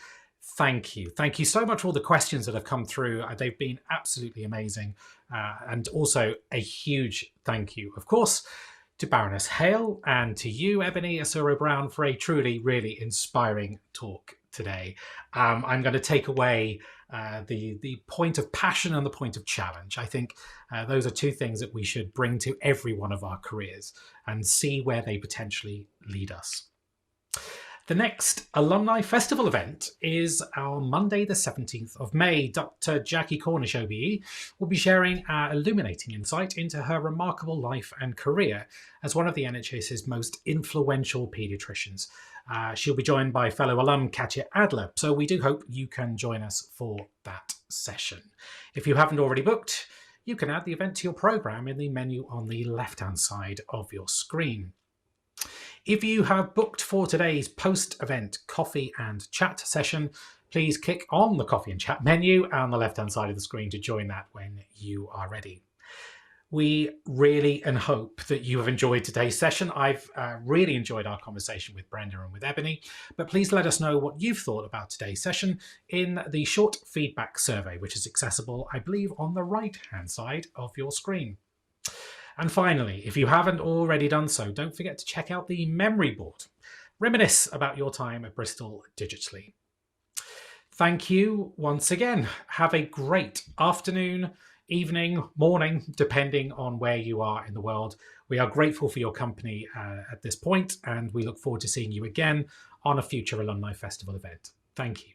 thank you. Thank you so much for all the questions that have come through. They've been absolutely amazing. And also a huge thank you, of course, to Baroness Hale and to you, Eboni Usoro-Brown, for a truly, really inspiring talk today. I'm going to take away the point of passion and the point of challenge. I think those are two things that we should bring to every one of our careers and see where they potentially lead us. The next Alumni Festival event is our Monday, the 17th of May. Dr. Jackie Cornish, OBE, will be sharing our illuminating insight into her remarkable life and career as one of the NHS's most influential paediatricians. She'll be joined by fellow alum Katya Adler, so we do hope you can join us for that session. If you haven't already booked, you can add the event to your programme in the menu on the left-hand side of your screen. If you have booked for today's post-event coffee and chat session, please click on the coffee and chat menu on the left-hand side of the screen to join that when you are ready. We really and hope that you have enjoyed today's session. I've really enjoyed our conversation with Brenda and with Eboni, but please let us know what you've thought about today's session in the short feedback survey, which is accessible, I believe, on the right-hand side of your screen. And finally, if you haven't already done so, don't forget to check out the memory board. Reminisce about your time at Bristol digitally. Thank you once again. Have a great afternoon, evening, morning, depending on where you are in the world. We are grateful for your company at this point, and we look forward to seeing you again on a future Alumni Festival event. Thank you.